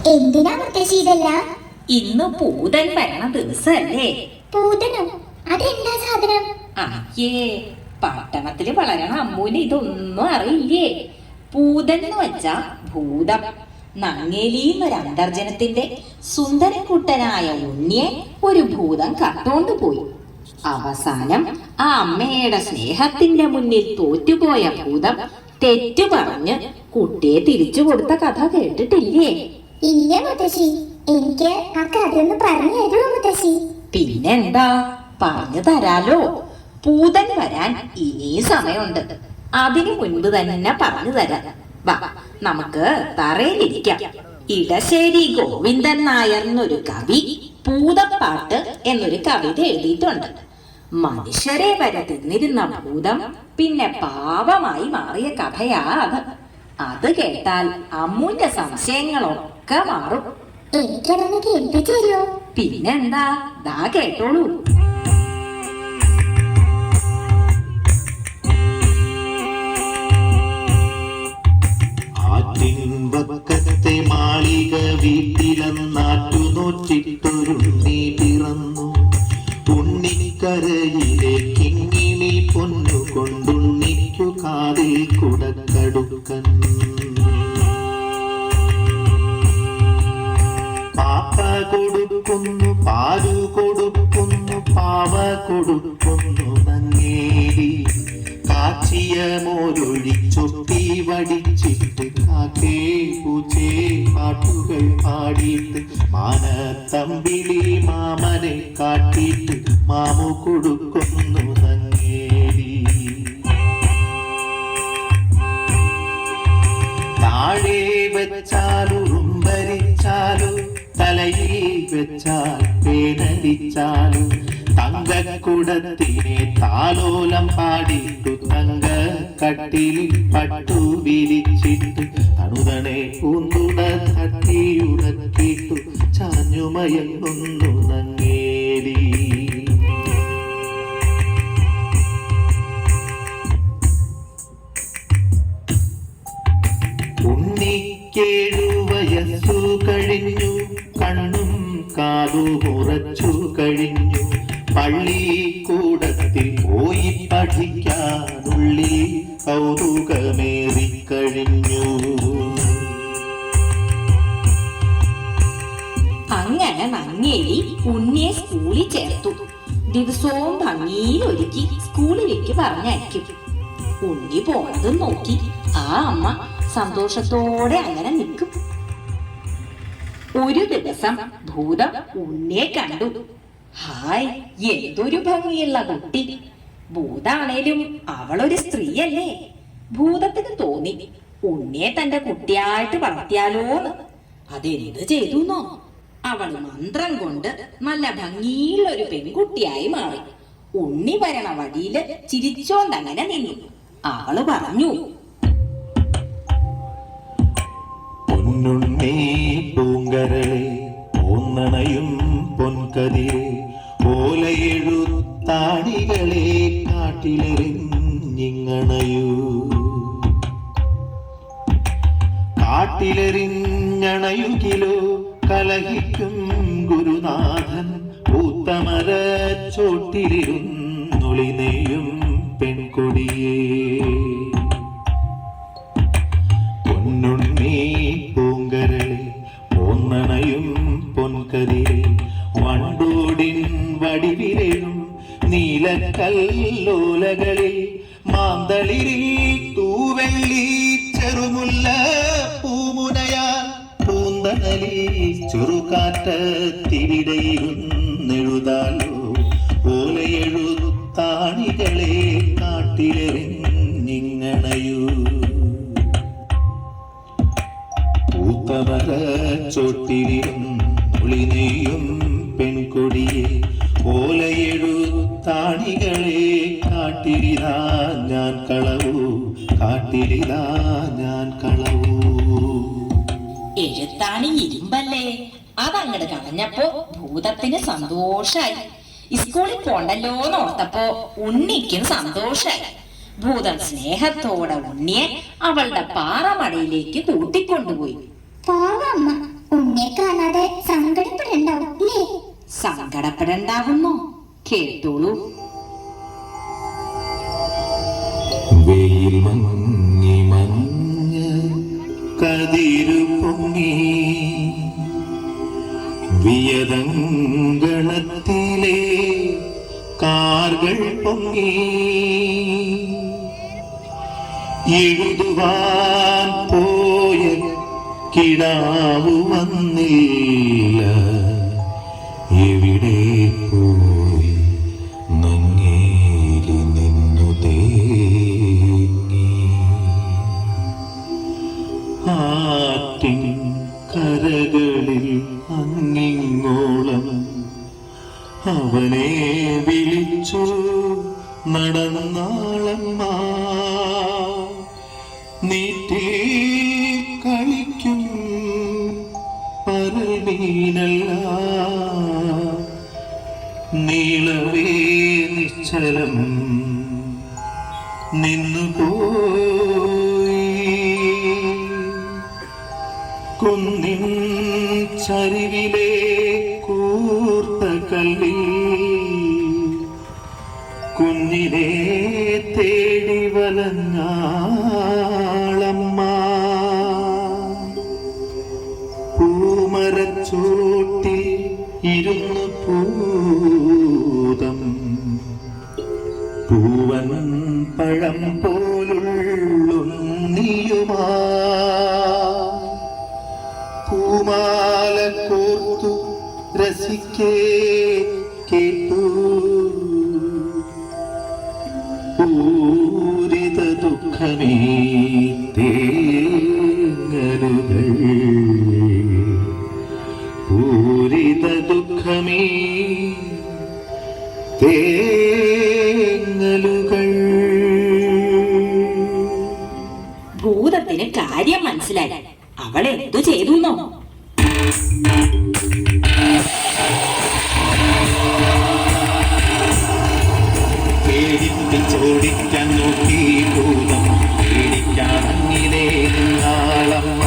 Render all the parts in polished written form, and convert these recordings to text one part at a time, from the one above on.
എന്തിനാ മുത്തശ്ശി ഇതെല്ലാം? ഇന്ന് പൂതൻ വരണ ദിവസല്ലേ? പൂതനോ? അതെന്താ സാധനം? അയ്യേ, പട്ടണത്തില് വളരണ അമ്മൂന് ഇതൊന്നും അറിയില്ലേ. പൂതൻ എന്ന് വെച്ചാ ഭൂതം. നങ്ങേലിന്നൊരു അന്തർജനത്തിന്റെ സുന്ദരക്കുട്ടനായ ഉണ്ണിയെ ഒരു ഭൂതം കട്ടോണ്ട് പോയി. അവസാനം ആ അമ്മയുടെ സ്നേഹത്തിന്റെ മുന്നിൽ തോറ്റുപോയ ഭൂതം തെറ്റു പറഞ്ഞ് കുട്ടിയെ തിരിച്ചു കൊടുത്ത കഥ കേട്ടിട്ടില്ലേ? ഇല്ല മുത്തശ്ശി, എനിക്ക് ആ കഥയൊന്ന് പറഞ്ഞു തരുമോ മുത്തശ്ശി? പിന്നെന്താ, പറഞ്ഞു തരാലോ. പൂതൻ വരാൻ ഇനി സമയമുണ്ട്. അതിനു മുൻപ് തന്നെ പറഞ്ഞു തരാം. വാ, നമുക്ക് തറയിലിരിക്കാം. ഇടശ്ശേരി ഗോവിന്ദൻ നായർ എന്നൊരു കവി പൂതപ്പാട്ട് എന്നൊരു കവിത എഴുതിയിട്ടുണ്ട്. മനുഷ്യരെ വരെ തിന്നിരുന്ന ഭൂതം പിന്നെ പാവമായി മാറിയ കഥയാ അത്. അത് കേട്ടാൽ അമ്മൂന്റെ സംശയങ്ങളൊക്കെ മാറും. എനിക്കതൊന്ന് കേൾപ്പിച്ചു തരുമോ? പിന്നെന്താ, ദാ കേട്ടോളൂ. ആറ്റിൻവക്കത്തെ മാളിക വീട്ടിലെന്നാറ്റു നോറ്റിട്ടൊരുണ്ണി പിറന്നു. ഉണ്ണിക്കരയിലെ കിങ്ങിണി പൊന്നു കൊണ്ടുണ്ണിക്കു കാതിൽ കുടക്കടുക്കൻ. പാപ്പ കൊടുക്കുന്നു, പാലു കൊടുക്കുന്നു, പാവ കൊടുക്കുന്നു നങ്ങേലി. കാച്ചിയ മോരൊഴിച്ചൊട്ടി വടിച്ചിട്ട് കാക്കേ പൂച്ചേ പാട്ടുകൾ പാടിയിട്ട് മാനത്തമ്പിളി മാമനെ കാട്ടിയിട്ട് മാമു കൊടുക്കുന്നു നങ്ങേലി. താഴെ വെച്ചാലും ഉറുമ്പരിച്ചാലും തലയിൽ വെച്ചാൽ പേനടിച്ചാലും തങ്കക്കുടത്തിനെ താലോലം പാടിട്ടു തങ്ക കട്ടിലിൽ പട്ടു വിരിച്ചിട്ട് തണുതണെ പൂന്തുട തട്ടിയുറക്കിട്ടു ചാഞ്ഞുമയങ്ങുന്നു നങ്ങേലി. ഉണ്ണിക്കേഴു വയസ്സു കഴിഞ്ഞു, കണ്ണും കാതു മുറച്ചു കഴിഞ്ഞു. പള്ളിക്കൂടത്തിൽ പോയി പഠിക്കാനുള്ളിൽ കൗതുകമേറിക്കഴിഞ്ഞു. അങ്ങനെ നങ്ങേലി ഉണ്ണിയെ സ്കൂളിൽ ചേർത്തു. ദിവസവും ഭംഗിയിൽ ഒരുക്കി സ്കൂളിലേക്ക് പറഞ്ഞയക്കും. ഉണ്ണി പോണതും നോക്കി ആ അമ്മ സന്തോഷത്തോടെ അങ്ങനെ നിൽക്കും. ഒരു ദിവസം ഭൂതം ഉണ്ണിയെ കണ്ടു. ഹായ്, എന്തൊരു ഭംഗിയുള്ള കുട്ടി. ഭൂതാണേലും അവളൊരു സ്ത്രീയല്ലേ. ഭൂതത്തിന് തോന്നി ഉണ്ണിയെ തന്റെ കുട്ടിയായിട്ട് വളർത്തിയാലോന്ന്. അതെന്ത് ചെയ്തുന്നോ, അവൾ മന്ത്രം കൊണ്ട് നല്ല ഭംഗിയുള്ള ഒരു പെൺകുട്ടിയായി മാറി. ഉണ്ണി വരണ വഴിയില് ചിരിച്ചോണ്ടങ്ങനെ നിന്നു. അവള് പറഞ്ഞു, പൊന്നുണ്ണി പൂങ്കരളെ ഓന്നണയും പൊൻകതിരെ ഓലയെഴുത്താണികളെ കാട്ടിലെറിഞ്ഞിങ്ങണയൂ. കാട്ടിലെറിഞ്ഞണയുകിലോ കലഹിക്കും ഗുരുനാഥൻ. പൂത്തമര ചോട്ടിലിരുന്നൊളിനെയും പെൺകൊടിയേ. പൊന്നുണ്ണി പൂങ്കരളെ ഓന്നണയും പൊൻകതിരെ വണ്ടോടിൻ വടിവിരയും നീലക്കല്ലോലകളിൽ മാന്തളിരിൽ തൂവെള്ളി ചെറുമുല്ല പൂമുനയാ പൂന്തണലി ചെറുകാറ്റത്തിവിടയിരുന്നെഴുതാലോ ഓലയെഴുത്താണികളെ കാട്ടിലെറിഞ്ഞിങ്ങണയൂ. പൂത്തമര ചോട്ടിലിരുന്നൊളിനെയും പെൺകൊടിയെ ഓലയെഴുത്താണികളെ കാട്ടിലിതാ ഞാൻ കളവൂ, കാട്ടിലിതാ ഞാൻ കളവൂ. എഴുത്താണി ഇരുമ്പല്ലേ. അതങ്ങട് കളഞ്ഞപ്പോ ഭൂതത്തിന് സന്തോഷായി. സ്കൂളിൽ പോണ്ടല്ലോന്ന് ഓർത്തപ്പോ ഉണ്ണിക്കും സന്തോഷായി. ഭൂതം സ്നേഹത്തോടെ ഉണ്ണിയെ അവളുടെ പാറമടയിലേക്ക് കൂട്ടിക്കൊണ്ടുപോയി. പാവമ്മ ഉണ്ണിയെ കാണാതെ സങ്കടപ്പെടണ്ടാവും അല്ലേ? സങ്കടപ്പെടണ്ടാവുന്നോ? കേട്ടോളൂ. വെയിൽ മങ്ങി മഞ്ഞ് കതിരു പൊങ്ങി വിയതങ്കണത്തിലെ കാർകൾ പൊങ്ങി എഴുതുവാൻ പോയ കിടാവു വന്നില്ല എവിടെ പോയി നങ്ങേലി നിന്നു തേങ്ങി ആറ്റിൻ കരകളിൽ അങ്ങിങ്ങോളം അവനെ വിളിച്ചു നടന്നാളമ്മ നീട്ടി കളിക്കും പരമീനല്ല നീളവേ നിശ്ചലം നിന്നുപോയി കുന്നിൻ ചരിവിലെ കൂർത്ത കല്ലിൽ കുഞ്ഞിനെ തേടി വലഞ്ഞാളമ്മ പൂമരച്ചോട്ടിൽ ഇരുന്നു പൂതം പൂവൻ പഴം പോലുള്ളുണ്ണിയുമാ പൂമാല കോർത്തു രസിക്കേ കേട്ടു പൂരിത ദുഃഖമേ തേങ്ങലുകൾ പൂരിത ദുഃഖമേ തേങ്ങലുകൾ. ഭൂതത്തിന് കാര്യം മനസ്സിലായി. അവൾ എന്തു ചെയ്തുന്നോ? പേടിപ്പിച്ചോടിക്കാൻ നോക്കി ഭൂതം പേടിക്കാറങ്ങിലേ നിന്നാളമ്മ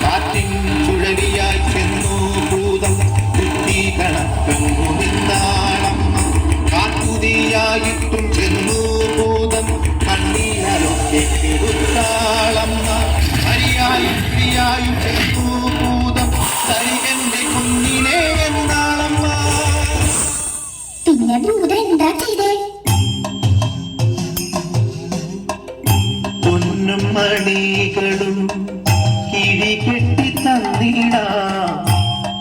കാറ്റിൻ ചുഴലിയായി ചെന്നു ഭൂതം കുത്തി കണക്കങ്ങു നിന്നാളമ്മ കാട്ടുതീയായിട്ടും ചെന്നു ഭൂതം കണ്ണീരൊക്കെ കെടുത്താളമ്മ ഹരിയായും പ്രിയായും ചെന്നു ഭൂതം എന്റെ കുഞ്ഞിനെ എന്നാളമ്മ. പിന്നെ ഭൂതം എന്താ ചെയ്തേ? പൊന്നും മണികളും കിഴികെട്ടി തന്നിടാം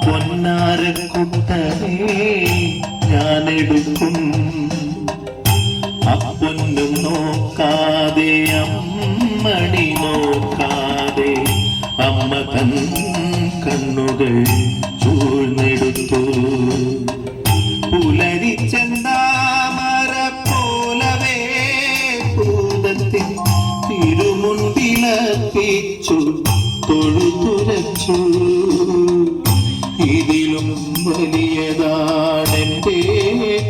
പൊന്നാരക്കുട്ടനെ ഞാനെടുക്കും അപ്പൊന്നും നോക്കാതെ അമ്മണി നോക്കാതെ അമ്മ തൻ കണ്ണുകൾ ചൂഴ്ന്നെടുത്തു പുലരിച്ചെന്താമര പോലവേ ഭൂതത്തിൽ തിരുമുൻപിലർപ്പിച്ചു തൊഴുതുരച്ചു ഇതിലും വലിയതാണെന്റെ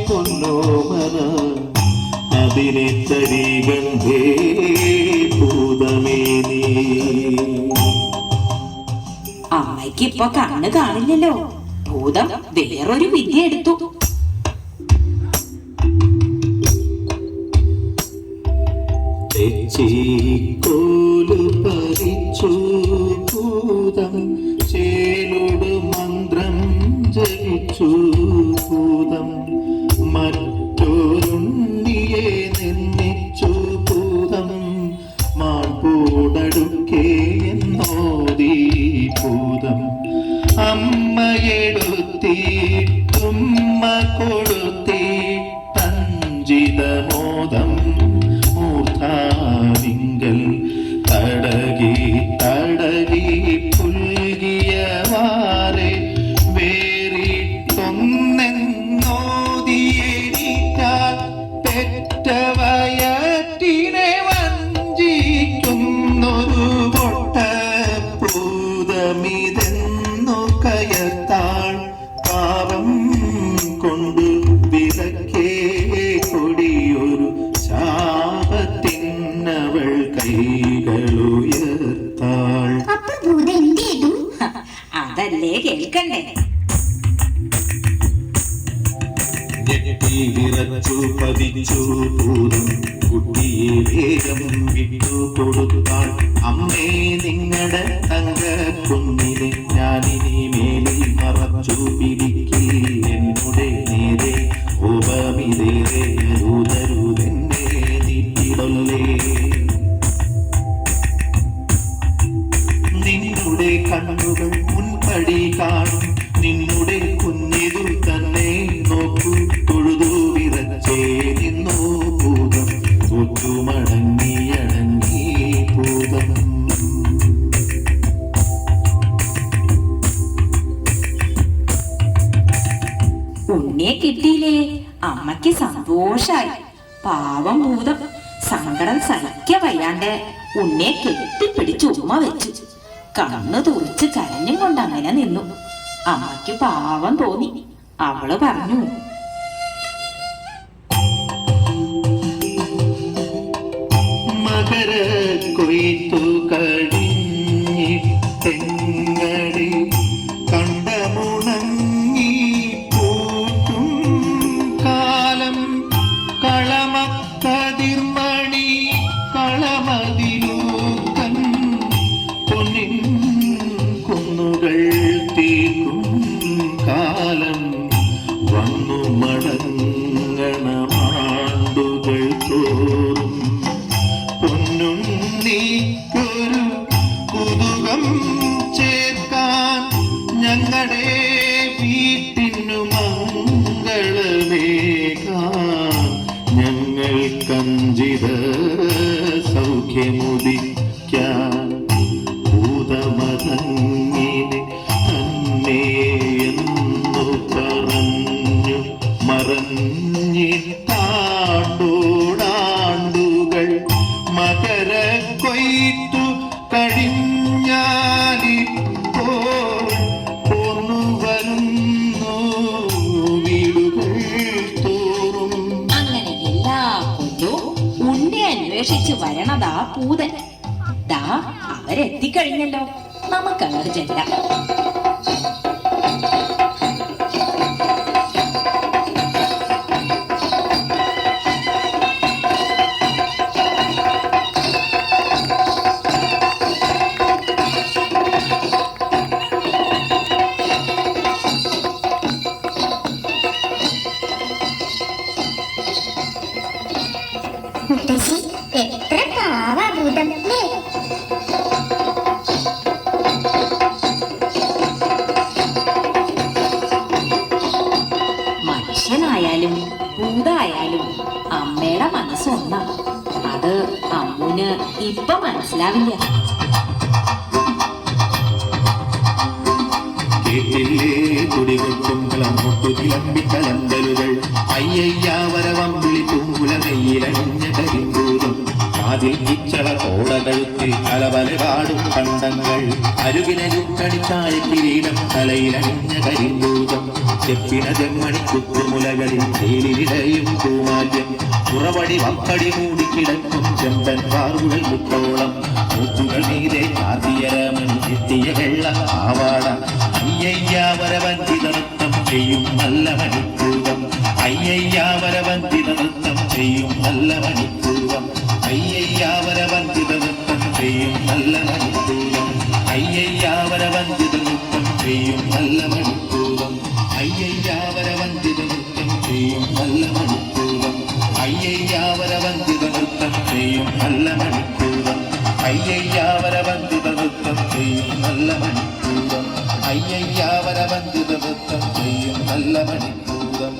പൊന്നോമന അതിനെ തരികണ്ടേ ഭൂതമേ നീ. അമ്മയ്ക്ക് ഇപ്പൊ കണ്ണ് കാണില്ലല്ലോ. ഭൂതം വേറൊരു വിദ്യ എടുത്തു. കോലു പരിച്ചു ഭൂതം ചേലോട് മന്ത്രം ജപിച്ചു ഭൂതം മറ്റൊരുണ്ണിയെ നിന്നിച്ചു ഭൂതം മാർപോടടുക്കേ എന്നോദി ഭൂതം അമ്മയെടുത്തിട്ടുമ്മ കൊടുത്തിട്ടഞ്ചിതമോദം മൂർധാവിങ്കൽ തടകി തടകി പുൽകിയവാറെ വേറിട്ടൊന്നെന്നോദിയേറ്റാൽ പെറ്റവയറ്റിനെ വഞ്ചിക്കുന്നൊരു പൊട്ട ഭൂതമിതെന്നു കയർത്താൾ അതല്ലേ കേൾക്കണ്ടേ? ഞെട്ടി വിറച്ചു പതിച്ചു ഭൂതം കുട്ടിയെ വേഗം വിട്ടു കൊടുത്താൾ. അമ്മേ നിങ്ങളുടെ തങ്ക കുഞ്ഞിനെ ഞാനിനി മേലിൽ മറച്ചു പിടിക്കി. എന്നുടെ നേരെ കോപമിതേറെ അരുതരുതെന്നെ നീട്ടിടല്ലേ. നിന്നുടെ കണ്ണുകൾ മുൻപടി കാണും, നിന്നുടെ കുഞ്ഞിതു തന്നെ നോക്കൂ. തൊഴുതു വിറച്ചേ നിന്നു ഭൂതം, ഒത്തുമടങ്ങി അടങ്ങി ഭൂതം. ഉണ്ണിയെ കിട്ടിയില്ലേ? അമ്മയ്ക്ക് സന്തോഷായി. പാവം ഭൂതം സങ്കടം സഹിക്ക വയ്യാണ്ട് ഉണ്ണിയെ കെട്ടിപ്പിടിച്ച് ഉമ്മ വെച്ചു. കണ്ണു തുറിച്ച് കരഞ്ഞും കൊണ്ട് അങ്ങനെ നിന്നു. അമ്മയ്ക്ക് പാവം തോന്നി. അവള് പറഞ്ഞു, മകര കൊയ്ത്തു കഴിഞ്ഞിട്ടെങ്ങടി കണ്ടമുണങ്ങി പൂക്കും കാലം. കളമക്കതിർമണി കളമതിലൂക്കൻ പൊന്നിൻ കുന്നുകൾ തീർക്കും കാലം. വന്നു മടങ്ങണമാണ്ടുകൾ തോറും പൊന്നുണ്ണിക്കൊരു കുതുകം ചേർക്കാൻ ഞങ്ങളുടെ വീട്ടിനു മംഗളമേകാൻ. ഞങ്ങൾ കഞ്ചിത സൗഖ്യമുദിക്കാൻ ഭൂതമതങ്ങിനെ തന്നെ എന്നു പറഞ്ഞു മറഞ്ഞിട്ടാണ്ടോടാണ്ടുകൾ. മകര കൊയ്ത്തു കഴിഞ്ഞാലിപ്പോൾ പോന്നു വരുന്നു വീടുകൾ തോറും. അങ്ങനെ എല്ലാ കൊല്ലവും ഉണ്ണി അന്വേഷിച്ച് വരണതാ പൂതൻ. ദാ അവരെത്തിക്കഴിഞ്ഞല്ലോ. നമുക്കങ്ങോട്ട് ചെല്ലാം. മുത്തശ്ശി എത്ര പാവാ ഭൂതം അല്ലേ? മനുഷ്യനായാലും ഭൂതായാലും അമ്മയുടെ മനസ്സൊന്നാ. അത് അമ്മുന് ഇപ്പൊ മനസ്സിലാവില്ല. കേട്ടില്ലേ തുടികൊട്ടും കളമൊട്ടു കിളമ്പിക്കലന്തലുകൾ. അയ്യയ്യാവരവം വിളിപ്പൂല നെയ്യിലണിഞ്ഞ കരിമ്പൂതം. കാതിൽ കിച്ചള കോടകഴുത്തിൽ കലവലപാടും കണ്ടങ്ങൾ. അരുകിനരുക്കണിച്ചായ കിരീടം തലയിലണിഞ്ഞ കരിമ്പൂതം. ചെപ്പിന ജന്മണി കുത്തുമുലകളിൽ തേലിലിടയും പൂമാല്യം. പുറവടി വപ്പടി മൂടിക്കിടക്കും ചെമ്പൻ പാറുകൾ മുട്ടോളം. മുത്തുകൾ മീതെ ചാർത്തിയരമൻ എത്തിയ വെള്ള ആവാട. അയ്യയ്യാവരവഞ്ചിത നൃത്തം ചെയ്യും നല്ല മണിപ്പൂതം. അയ്യയ്യാവരവഞ്ചിത നൃത്തം ചെയ്യും നല്ല മണിപ്പൂതം. അയ്യയ്യാവരവഞ്ചിത നൃത്തം ചെയ്യും നല്ല മണിപ്പൂതം. അയ്യയ്യാവരവഞ്ചിത നൃത്തം ചെയ്യും നല്ല മണിപ്പൂതം. അയ്യയ്യാവരവഞ്ചിത നൃത്തം ചെയ്യും നല്ല മണിപ്പൂതം. അയ്യയ്യാവരവഞ്ചിത നൃത്തം ചെയ്യും നല്ല മണിപ്പൂതം. അയ്യയ്യാവരവഞ്ചിത നൃത്തം ചെയ്യും നല്ല മണിപ്പൂതം. അയ്യയ്യാവരവഞ്ചിത നൃത്തം ചെയ്യും നല്ല മണിപ്പൂതം.